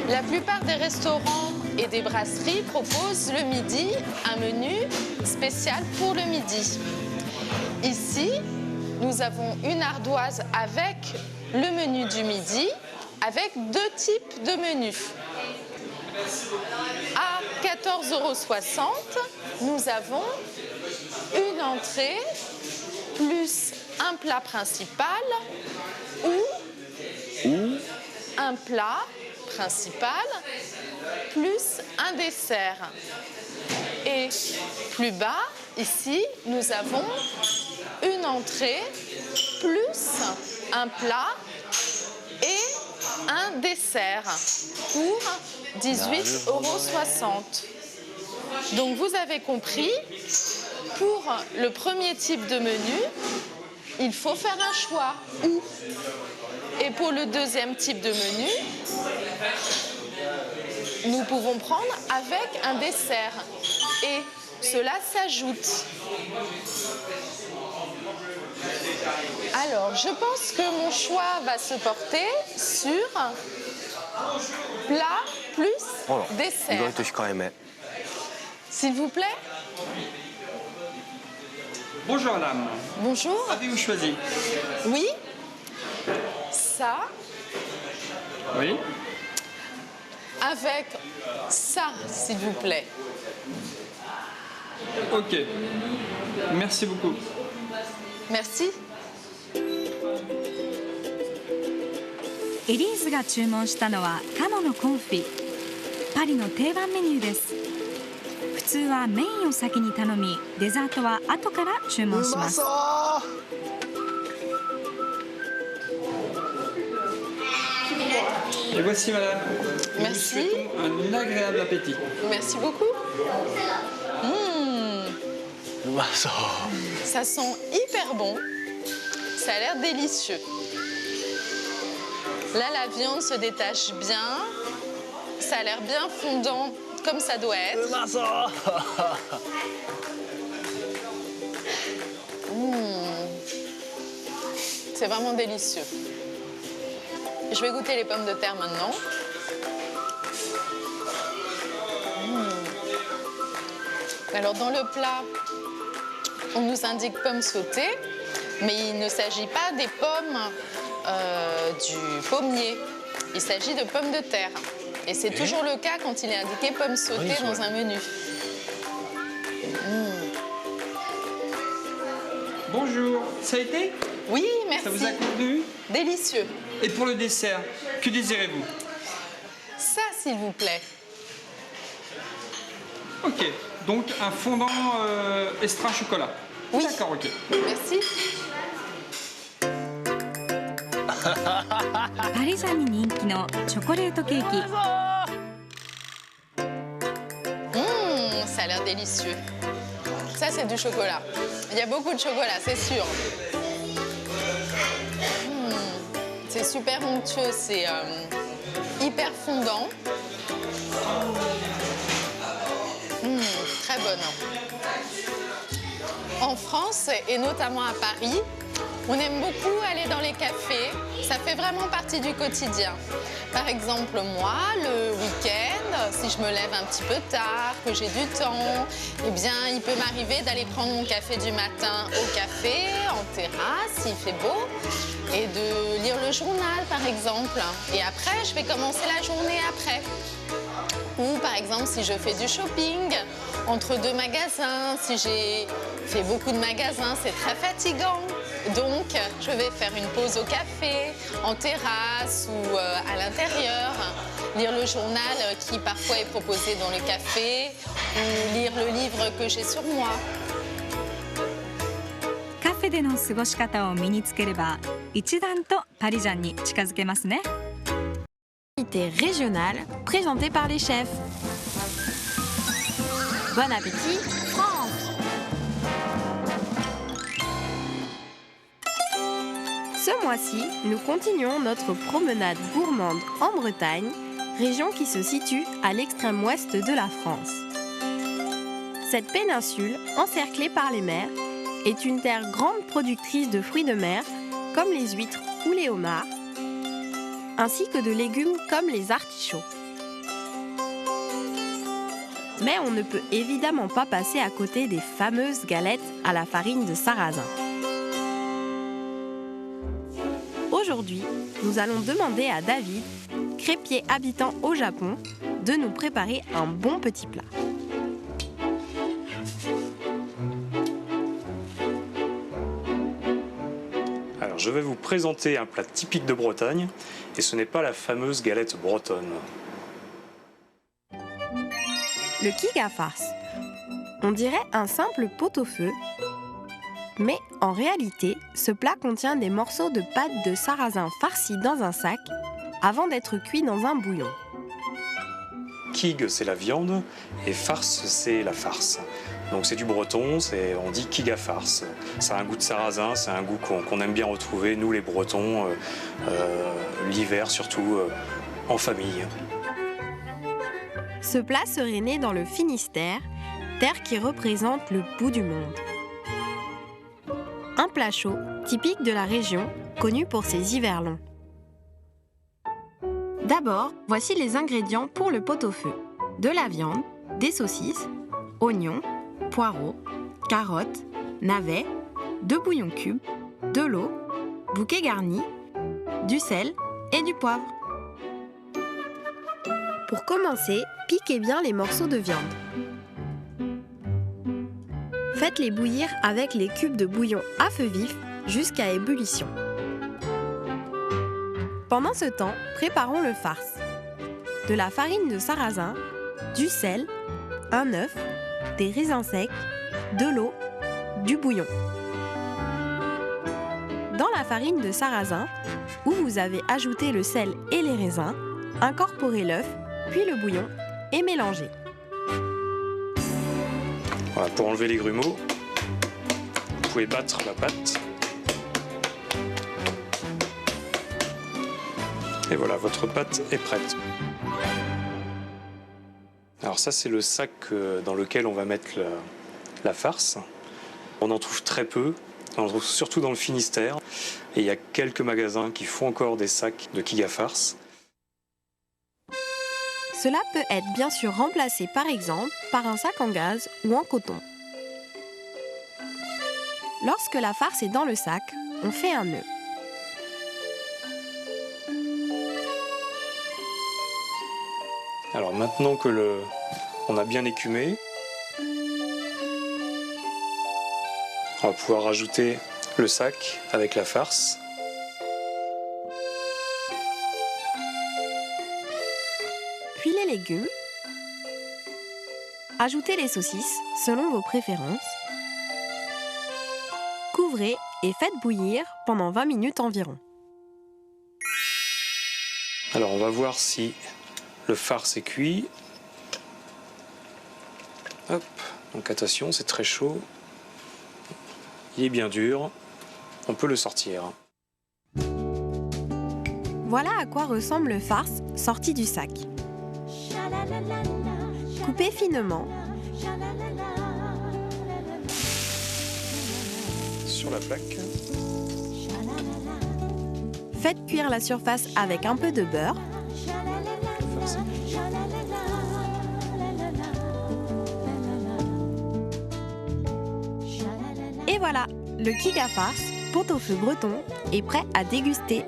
La plupart des restaurants et des brasseries proposent le midi un menu spécial pour le midi. Ici, nous avons une ardoise avec le menu du midi, avec deux types de menus. À 14,60 €, nous avons une entrée plus un plat principal ou un plat principal plus un dessert. Et plus bas, ici, nous avons une entrée plus un plat et un dessert pour 18,60 €. Donc vous avez compris, pour le premier type de menu, il faut faire un choix. Et pour le deuxième type de menu, nous pouvons prendre avec un dessert. Et cela s'ajoute. Alors, je pense que mon choix va se porter sur plat plus dessert. S'il vous plaît. Bonjour madame. Bonjour. Avez-vous choisi? Oui. Ça. Oui. Avec ça, s'il vous plaît. Ok. Merci beaucoup. Merci. エリーズが注文したのは鴨のコンフィ。パリの定番メニューです。普通はメインを先に頼み、デザートは後から注文します。Et voici madame. Merci. Nous vous souhaitons un agréable appétit. Merci beaucoup. Ça sent hyper bon. Ça a l'air délicieux. Là, la viande se détache bien. Ça a l'air bien fondant, comme ça doit être. C'est vraiment délicieux. Je vais goûter les pommes de terre maintenant. Alors, dans le plat, on nous indique pommes sautées, mais il ne s'agit pas des pommes du pommier. Il s'agit de pommes de terre. Et c'est toujours le cas quand il est indiqué pommes sautées dans un menu. Bonjour. Ça a été? Oui, merci. Ça vous a convenu? Délicieux. Et pour le dessert, que désirez-vous? Ça, s'il vous plaît. Ok. Donc un fondant extra chocolat. Oui. D'accord, ok. Merci. パリジャンに人気のチョコレートケーキ。Ça a l'air délicieux. Ça, c'est du chocolat. Il y a beaucoup de chocolat, c'est sûr. C'est super onctueux, c'est hyper fondant. Très bonne. En France, et notamment à Paris, on aime beaucoup aller dans les cafés. Ça fait vraiment partie du quotidien. Par exemple, moi, le week-end, si je me lève un petit peu tard, que j'ai du temps, eh bien, il peut m'arriver d'aller prendre mon café du matin au café, en terrasse, s'il fait beau, et de lire le journal, par exemple. Et après, je vais commencer la journée après. Ou par exemple, si je fais du shopping entre deux magasins, si j'ai fait beaucoup de magasins, c'est très fatigant. Donc, je vais faire une pause au café, en terrasse ou à l'intérieur, lire le journal qui parfois est proposé dans le café ou lire le livre que j'ai sur moi. カフェでの過ごし方を身につければ、一段とパリジャンに近づけますね。Régionale présentée par les chefs. Bon appétit, France! Ce mois-ci, nous continuons notre promenade gourmande en Bretagne, région qui se situe à l'extrême ouest de la France. Cette péninsule, encerclée par les mers, est une terre grande productrice de fruits de mer, comme les huîtres ou les homards, ainsi que de légumes comme les artichauts. Mais on ne peut évidemment pas passer à côté des fameuses galettes à la farine de sarrasin. Aujourd'hui, nous allons demander à David, crêpier habitant au Japon, de nous préparer un bon petit plat. Alors, je vais vous présenter un plat typique de Bretagne, et ce n'est pas la fameuse galette bretonne. Le kiga-farce. On dirait un simple pot-au-feu, mais en réalité, ce plat contient des morceaux de pâte de sarrasin farcis dans un sac avant d'être cuits dans un bouillon. Kig, c'est la viande, et farce, c'est la farce. Donc c'est du breton, on dit kiga farce. Ça a un goût de sarrasin, c'est un goût qu'on aime bien retrouver, nous les Bretons, l'hiver surtout, en famille. Ce plat serait né dans le Finistère, terre qui représente le bout du monde. Un plat chaud, typique de la région, connu pour ses hivers longs. D'abord, voici les ingrédients pour le pot-au-feu. De la viande, des saucisses, oignons, poireaux, carottes, navets, 2 bouillons cubes, de l'eau, bouquet garni, du sel et du poivre. Pour commencer, piquez bien les morceaux de viande. Faites-les bouillir avec les cubes de bouillon à feu vif jusqu'à ébullition. Pendant ce temps, préparons le farce. De la farine de sarrasin, du sel, un œuf, des raisins secs, de l'eau, du bouillon. Dans la farine de sarrasin, où vous avez ajouté le sel et les raisins, incorporez l'œuf, puis le bouillon et mélangez. Voilà, pour enlever les grumeaux, vous pouvez battre la pâte. Et voilà, votre pâte est prête. Alors ça, c'est le sac dans lequel on va mettre la farce. On en trouve très peu, on en trouve surtout dans le Finistère. Et il y a quelques magasins qui font encore des sacs de kiga farce. Cela peut être bien sûr remplacé par exemple par un sac en gaze ou en coton. Lorsque la farce est dans le sac, on fait un nœud. Alors maintenant que on a bien écumé, on va pouvoir rajouter le sac avec la farce. Puis les légumes. Ajoutez les saucisses selon vos préférences. Couvrez et faites bouillir pendant 20 minutes environ. Alors on va voir si le farce est cuit. Hop, donc attention, c'est très chaud. Il est bien dur. On peut le sortir. Voilà à quoi ressemble le farce sorti du sac. Coupez finement. Sur la plaque. Faites cuire la surface avec un peu de beurre. Et voilà, le kiga farce, pot-au-feu breton, est prêt à déguster.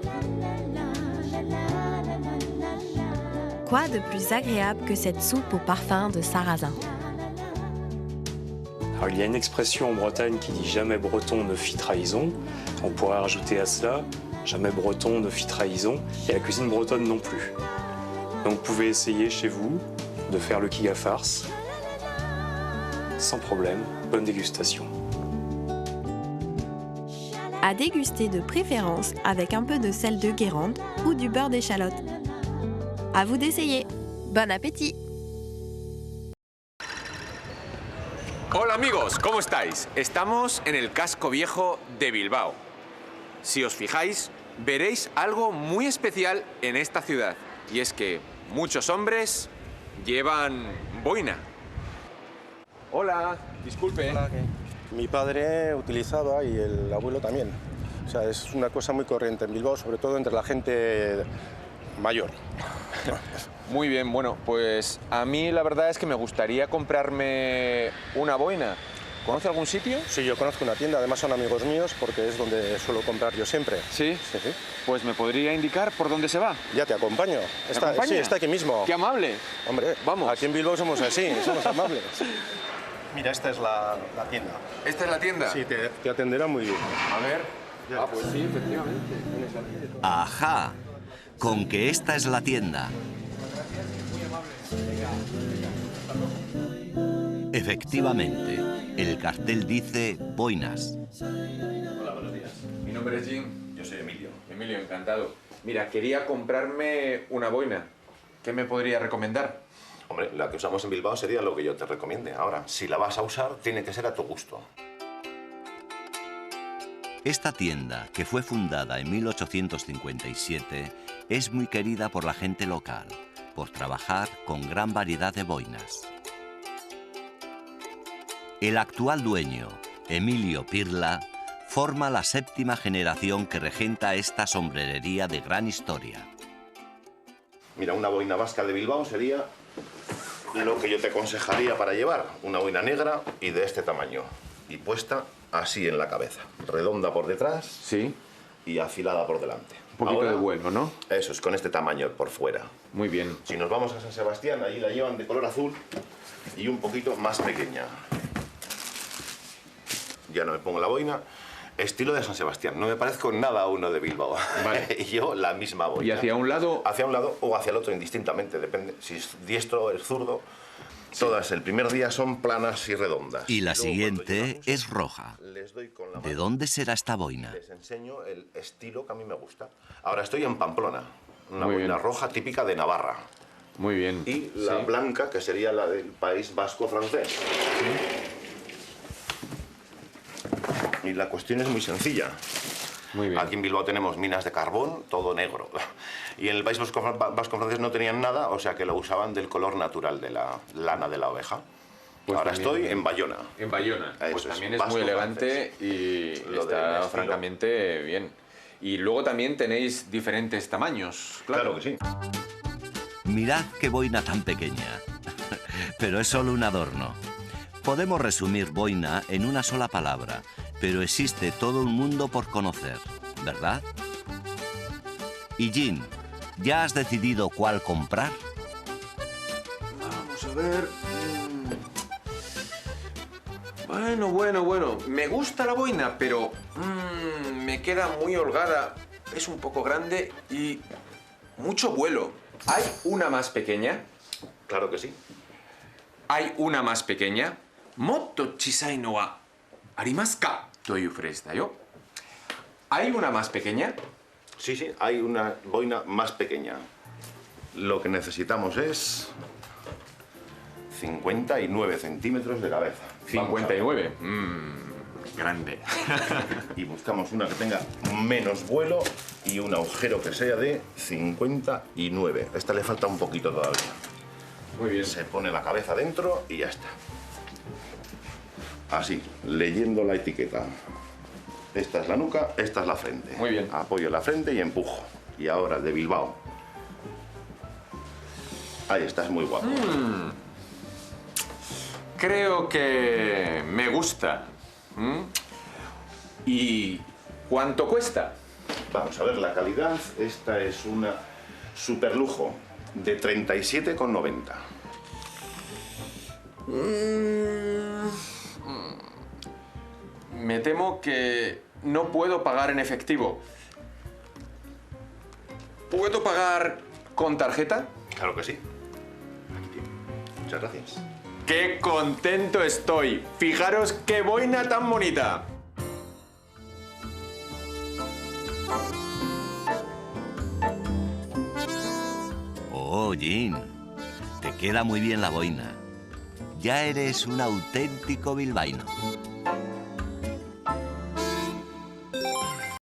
Quoi de plus agréable que cette soupe au parfum de sarrasin? Alors, il y a une expression en Bretagne qui dit « jamais breton ne fit trahison ». On pourrait rajouter à cela « jamais breton ne fit trahison » et la cuisine bretonne non plus. Donc vous pouvez essayer chez vous de faire le kiga farce sans problème. Bonne dégustation. À déguster de préférence avec un peu de sel de Guérande ou du beurre d'échalote. À vous d'essayer. Bon appétit! Hola amigos, ¿cómo estáis? Estamos en el casco viejo de Bilbao. Si os fijáis, veréis algo muy especial en esta ciudad. Y es que muchos hombres llevan boina. Hola, disculpe. Hola, mi padre utilizaba y el abuelo también. O sea, es una cosa muy corriente en Bilbao, sobre todo entre la gente mayor. Muy bien, bueno, pues a mí la verdad es que me gustaría comprarme una boina. ¿Conoce algún sitio? Sí, yo conozco una tienda, además son amigos míos porque es donde suelo comprar yo siempre. Sí. Sí, sí. Pues me podría indicar por dónde se va. Ya te acompaño. acompaña? Sí, está aquí mismo. ¡Qué amable! Hombre, Vamos. aquí en Bilbao somos así, somos amables. Mira, esta es la tienda. ¿Esta es la tienda? Sí, te atenderá muy bien. A ver. Pues sí, efectivamente. Ajá, con que esta es la tienda. Efectivamente, el cartel dice boinas. Hola, buenos días. Mi nombre es Jim. Yo soy Emilio. Emilio, encantado. Mira, quería comprarme una boina. ¿Qué me podría recomendar? Hombre, la que usamos en Bilbao sería lo que yo te recomiende. Ahora, si la vas a usar, tiene que ser a tu gusto. Esta tienda, que fue fundada en 1857, es muy querida por la gente local, por trabajar con gran variedad de boinas. El actual dueño, Emilio Pirla, forma la 7ª generación que regenta esta sombrerería de gran historia. Mira, una boina vasca de Bilbao sería lo que yo te aconsejaría para llevar. Una boina negra y de este tamaño. Y puesta así en la cabeza. Redonda por detrás. Sí. Y afilada por delante. Un poquito de vuelo, ¿no? Eso es, con este tamaño por fuera. Muy bien. Si nos vamos a San Sebastián, allí la llevan de color azul y un poquito más pequeña. Ya no me pongo la boina. Estilo de San Sebastián. No me parezco nada a uno de Bilbao. Vale. Y yo la misma boina. ¿Y hacia un lado? Hacia un lado o hacia el otro, indistintamente. Depende si es diestro o es zurdo. Sí. Todas el primer día son planas y redondas. Y la luego, siguiente es roja. Les doy con la ¿De mano, dónde será esta boina? les enseño el estilo que a mí me gusta. Ahora estoy en Pamplona. Una Muy boina bien. roja típica de Navarra. Muy bien. Y la Sí. blanca, que sería la del País Vasco francés. Y la cuestión es muy sencilla. Muy bien. Aquí en Bilbao tenemos minas de carbón, todo negro. Y en el País Vasco francés no tenían nada, o sea que lo usaban del color natural de la lana de la oveja. Pues ahora también- estoy en Bayona. En Bayona. Eso Pues es, también es vasco muy elegante francés. y Lo del está estilo. francamente bien. Y luego también tenéis diferentes tamaños. Claro que sí. Mirad qué boina tan pequeña. Pero es solo un adorno. Podemos resumir boina en una sola palabra, pero existe todo un mundo por conocer, ¿verdad? Y Jin, ¿ya has decidido cuál comprar? Vamos a ver. Bueno. Me gusta la boina, pero me queda muy holgada. Es un poco grande y mucho vuelo. ¿Hay una más pequeña? Claro que sí. ¿Hay una más pequeña? Motto chisai no wa arimasu ka? Toyu phrase da yo. ¿Hay una más pequeña? Sí, hay una boina más pequeña. Lo que necesitamos es 59 centímetros de cabeza. Vamos a ver. 59. Grande. Y buscamos una que tenga menos vuelo y un agujero que sea de 59. Esta le falta un poquito todavía. Muy bien. Se pone la cabeza dentro y ya está. Así, leyendo la etiqueta. Esta es la nuca, esta es la frente. Muy bien. Apoyo la frente y empujo. Y ahora el de Bilbao. Ahí está, es muy guapo. Creo que me gusta. ¿Y cuánto cuesta? Vamos a ver la calidad. Esta es una super lujo de 37,90. Me temo que no puedo pagar en efectivo. ¿Puedo pagar con tarjeta? Claro que sí. Aquí tiene. Muchas gracias. ¡Qué contento estoy! Fijaros qué boina tan bonita. Oh, Jin, te queda muy bien la boina. Ya eres un auténtico bilbaíno.